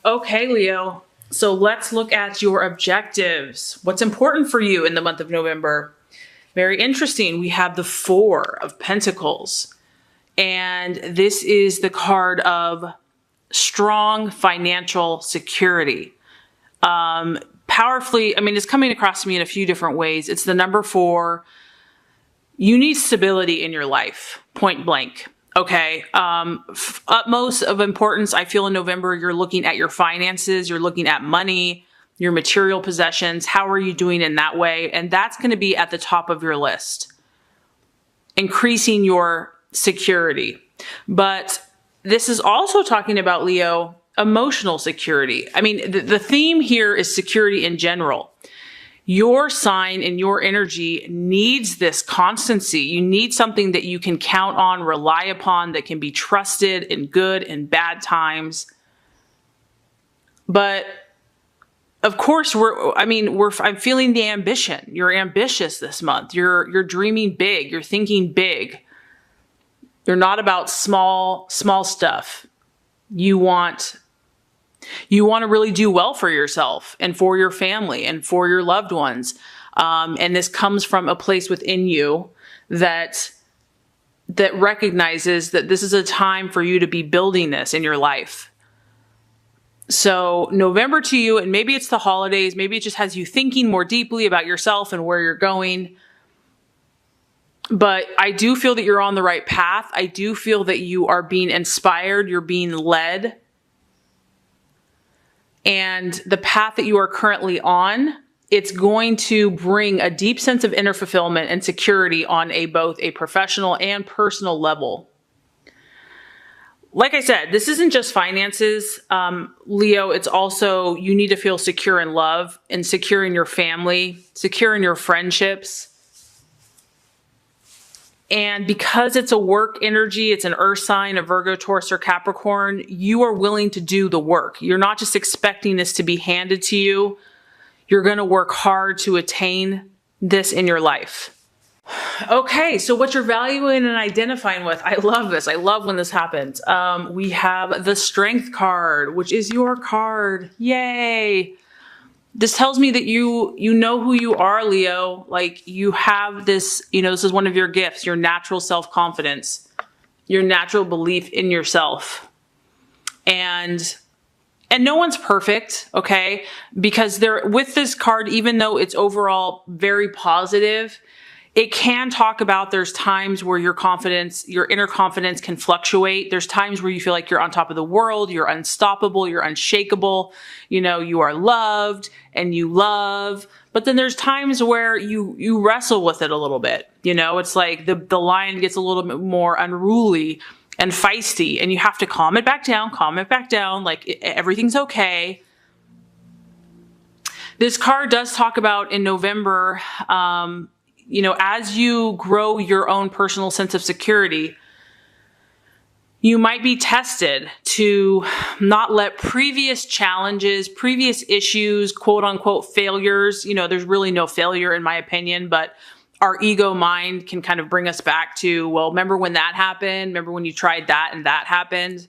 Okay, Leo. So let's look at your objectives. What's important for you in the month of November? Very interesting. We have the Four of Pentacles. And this is the card of strong financial security. Powerfully, I mean, it's coming across to me in a few different ways. It's the number 4. You need stability in your life, point blank. Okay. Utmost of importance, I feel in November, you're looking at your finances, you're looking at money, your material possessions. How are you doing in that way? And that's going to be at the top of your list. Increasing your security. But this is also talking about, Leo, emotional security. I mean, the theme here is security in general. Your sign and your energy needs this constancy. You need something that you can count on, rely upon, that can be trusted in good and bad times. But of course, I'm feeling the ambition. You're ambitious this month. You're dreaming big. You're thinking big. You're not about small stuff. You want to really do well for yourself and for your family and for your loved ones. And this comes from a place within you that recognizes that this is a time for you to be building this in your life. So November to you, and maybe it's the holidays, maybe it just has you thinking more deeply about yourself and where you're going. But I do feel that you're on the right path. I do feel that you are being inspired. You're being led. And the path that you are currently on, it's going to bring a deep sense of inner fulfillment and security on both a professional and personal level. Like I said, this isn't just finances, Leo. It's also, you need to feel secure in love and secure in your family, secure in your friendships. And because it's a work energy, it's an earth sign, a Virgo, Taurus, or Capricorn, you are willing to do the work. You're not just expecting this to be handed to you. You're going to work hard to attain this in your life. Okay, so what you're valuing and identifying with, I love this. I love when this happens. We have the Strength card, which is your card. Yay! This tells me that you know who you are, Leo. Like, you have this, this is one of your gifts, your natural self-confidence, your natural belief in yourself. And no one's perfect, okay? Because with this card, even though it's overall very positive, it can talk about there's times where your inner confidence can fluctuate. There's times where you feel like you're on top of the world, you're unstoppable, you're unshakable, you are loved and you love. But then there's times where you wrestle with it a little bit. It's like the lion gets a little bit more unruly and feisty, and you have to calm it back down, like everything's okay. This card does talk about in November, as you grow your own personal sense of security, you might be tested to not let previous challenges, previous issues, quote unquote failures, there's really no failure in my opinion, but our ego mind can kind of bring us back to, well, remember when that happened? Remember when you tried that and that happened?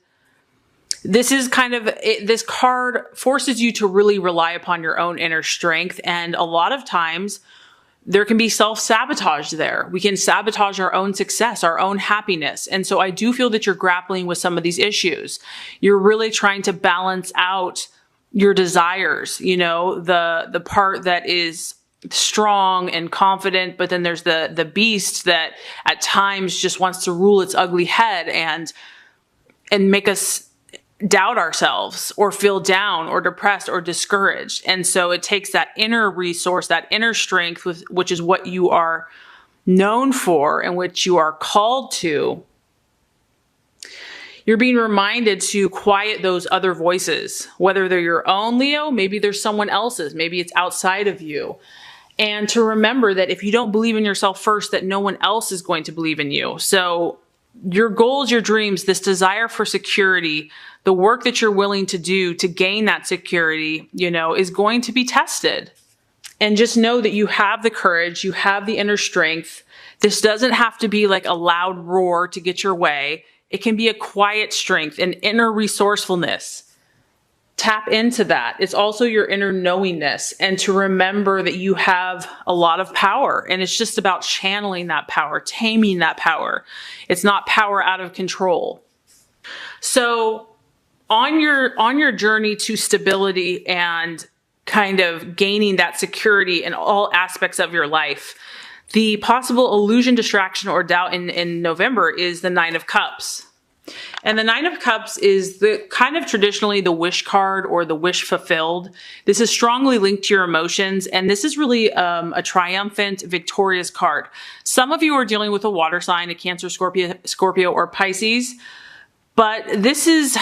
This is this card forces you to really rely upon your own inner strength. And a lot of times, there can be self-sabotage there. We can sabotage our own success, our own happiness. And so I do feel that you're grappling with some of these issues. You're really trying to balance out your desires, the part that is strong and confident, but then there's the beast that at times just wants to rule its ugly head and make us doubt ourselves or feel down or depressed or discouraged. And so it takes that inner resource, that inner strength, which is what you are known for and which you are called to. You're being reminded to quiet those other voices, whether they're your own, Leo, maybe there's someone else's, maybe it's outside of you. And to remember that if you don't believe in yourself first, that no one else is going to believe in you. So your goals, your dreams, this desire for security, the work that you're willing to do to gain that security, is going to be tested. And just know that you have the courage, you have the inner strength. This doesn't have to be like a loud roar to get your way. It can be a quiet strength, an inner resourcefulness. tap into that. It's also your inner knowingness, and to remember that you have a lot of power, and it's just about channeling that power, taming that power. It's not power out of control. So on your journey to stability and kind of gaining that security in all aspects of your life, the possible illusion, distraction, or doubt in November is the Nine of Cups. And the Nine of Cups is the kind of traditionally the wish card or the wish fulfilled. This is strongly linked to your emotions, and this is really a triumphant, victorious card. Some of you are dealing with a water sign, a Cancer, Scorpio, or Pisces. But this is,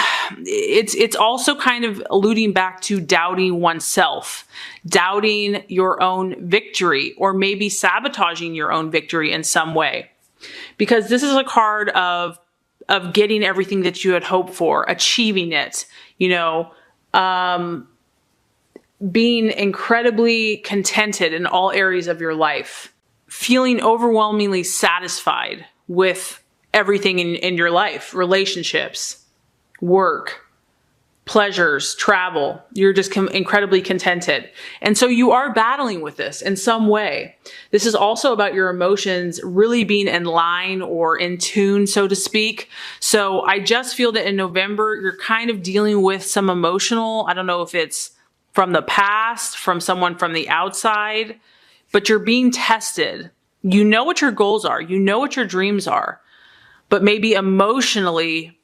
it's also kind of alluding back to doubting oneself, doubting your own victory, or maybe sabotaging your own victory in some way. Because this is a card of getting everything that you had hoped for, achieving it, being incredibly contented in all areas of your life, feeling overwhelmingly satisfied with everything in your life, relationships, work, pleasures, travel. You're just incredibly contented. And so you are battling with this in some way. This is also about your emotions really being in line or in tune, so to speak. So I just feel that in November, you're kind of dealing with some emotional, I don't know if it's from the past, from someone from the outside, but you're being tested. You know what your goals are. You know what your dreams are. But maybe emotionally,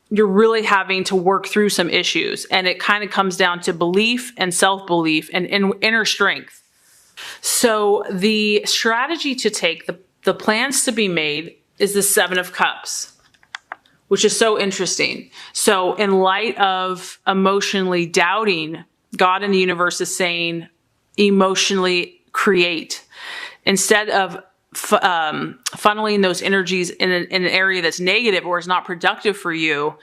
you're really having to work through some issues. And it kind of comes down to belief and self-belief and inner strength. So the strategy to take, the plans to be made, is the Seven of Cups, which is so interesting. So in light of emotionally doubting, God and the universe is saying, emotionally create. Instead of funneling those energies in an area that's negative or is not productive for you,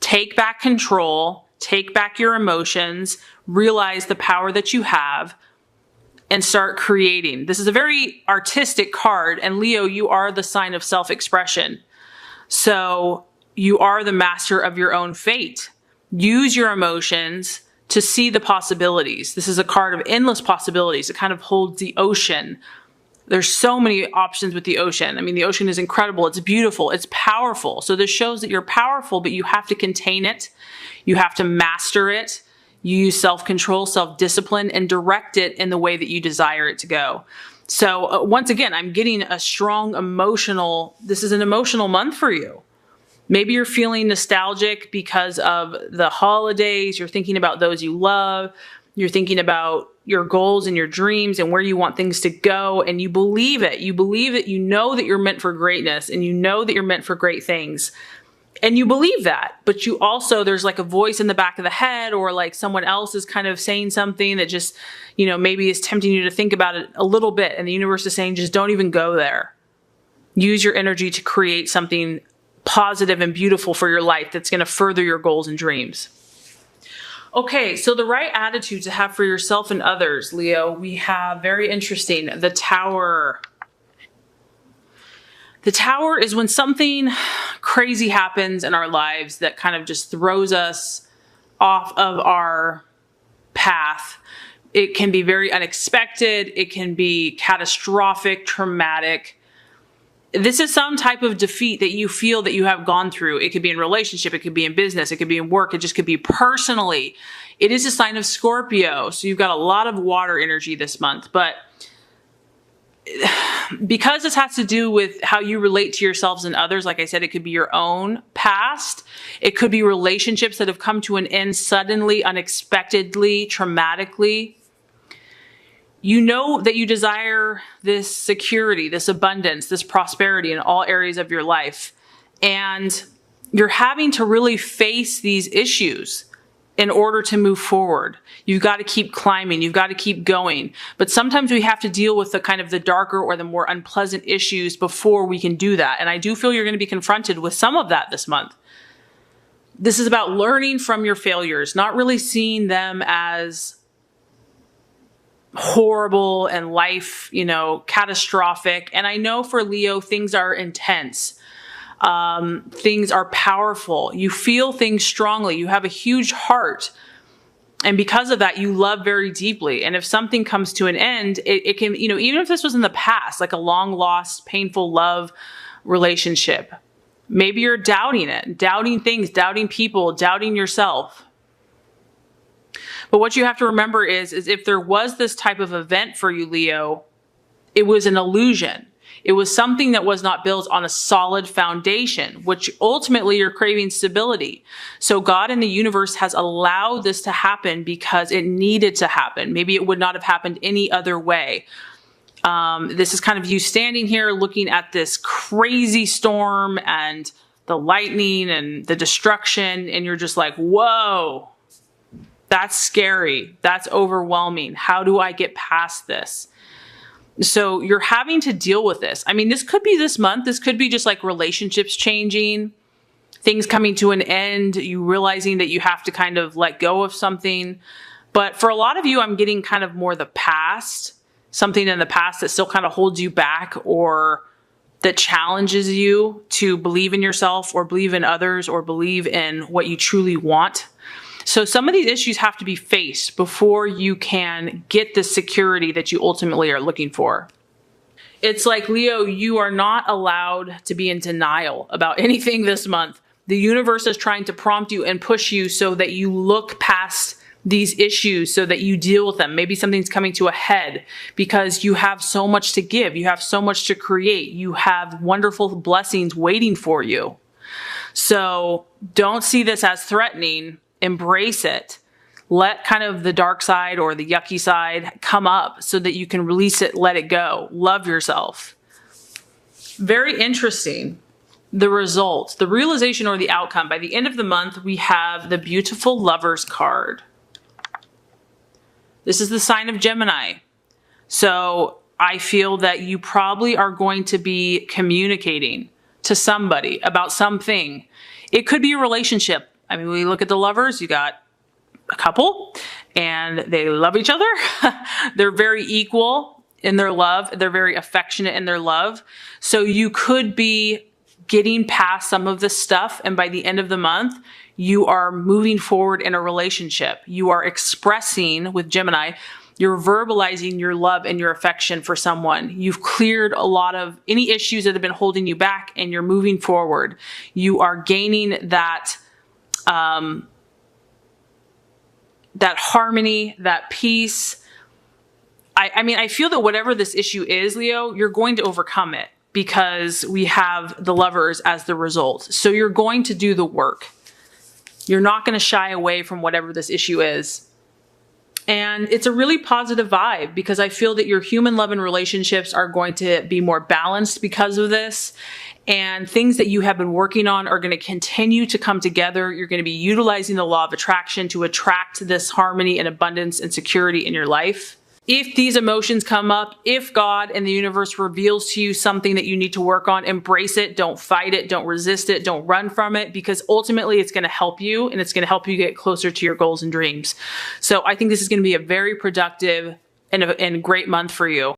take back control, take back your emotions, realize the power that you have, and start creating. This is a very artistic card, and Leo, you are the sign of self-expression. So you are the master of your own fate. Use your emotions to see the possibilities. This is a card of endless possibilities. It kind of holds the ocean. There's so many options with the ocean. I mean, the ocean is incredible. It's beautiful. It's powerful. So this shows that you're powerful, but you have to contain it. You have to master it. You use self-control, self-discipline, and direct it in the way that you desire it to go. So once again, I'm getting a strong this is an emotional month for you. Maybe you're feeling nostalgic because of the holidays. You're thinking about those you love. You're thinking about your goals and your dreams and where you want things to go. And you believe it. You believe it. You know that you're meant for greatness, and you know that you're meant for great things. And you believe that, but you also, there's like a voice in the back of the head, or like someone else is kind of saying something that just, maybe is tempting you to think about it a little bit. And the universe is saying, just don't even go there. Use your energy to create something positive and beautiful for your life that's going to further your goals and dreams. Okay, so the right attitude to have for yourself and others, Leo, we have, very interesting, the Tower. The Tower is when something crazy happens in our lives that kind of just throws us off of our path. It can be very unexpected. It can be catastrophic, traumatic. This is some type of defeat that you feel that you have gone through. It could be in relationship. It could be in business. It could be in work. It just could be personally. It is a sign of Scorpio. So you've got a lot of water energy this month. But because this has to do with how you relate to yourselves and others, like I said, it could be your own past. It could be relationships that have come to an end suddenly, unexpectedly, traumatically. You know that you desire this security, this abundance, this prosperity in all areas of your life. And you're having to really face these issues in order to move forward. You've got to keep climbing. You've got to keep going. But sometimes we have to deal with the kind of the darker or the more unpleasant issues before we can do that. And I do feel you're going to be confronted with some of that this month. This is about learning from your failures, not really seeing them as horrible and life, catastrophic. And I know for Leo, things are intense. Things are powerful. You feel things strongly. You have a huge heart. And because of that, you love very deeply. And if something comes to an end, it can, even if this was in the past, like a long lost, painful love relationship, maybe you're doubting it, doubting things, doubting people, doubting yourself. But what you have to remember is if there was this type of event for you, Leo, it was an illusion. It was something that was not built on a solid foundation, which ultimately you're craving stability. So God and the universe has allowed this to happen because it needed to happen. Maybe it would not have happened any other way. This is kind of you standing here looking at this crazy storm and the lightning and the destruction, and you're just like, whoa, that's scary. That's overwhelming. How do I get past this? So you're having to deal with this. I mean, this could be this month. This could be just like relationships changing, things coming to an end, you realizing that you have to kind of let go of something. But for a lot of you, I'm getting kind of more the past, something in the past that still kind of holds you back or that challenges you to believe in yourself or believe in others or believe in what you truly want. So some of these issues have to be faced before you can get the security that you ultimately are looking for. It's like, Leo, you are not allowed to be in denial about anything this month. The universe is trying to prompt you and push you so that you look past these issues, so that you deal with them. Maybe something's coming to a head because you have so much to give. You have so much to create. You have wonderful blessings waiting for you. So don't see this as threatening. Embrace it. Let kind of the dark side or the yucky side come up so that you can release it, let it go. Love yourself. Very interesting. The result, the realization or the outcome. By the end of the month, we have the beautiful Lovers card. This is the sign of Gemini. So I feel that you probably are going to be communicating to somebody about something. It could be a relationship. I mean, when you look at the Lovers, you got a couple and they love each other. They're very equal in their love. They're very affectionate in their love. So you could be getting past some of this stuff. And by the end of the month, you are moving forward in a relationship. You are expressing with Gemini, you're verbalizing your love and your affection for someone. You've cleared a lot of any issues that have been holding you back and you're moving forward. You are gaining that that harmony, that peace. I mean, I feel that whatever this issue is, Leo, you're going to overcome it because we have the Lovers as the result. So you're going to do the work. You're not going to shy away from whatever this issue is. And it's a really positive vibe because I feel that your human love and relationships are going to be more balanced because of this. And things that you have been working on are going to continue to come together. You're going to be utilizing the law of attraction to attract this harmony and abundance and security in your life. If these emotions come up, if God and the universe reveals to you something that you need to work on, embrace it. Don't fight it. Don't resist it. Don't run from it, because ultimately it's going to help you and it's going to help you get closer to your goals and dreams. So I think this is going to be a very productive and great month for you.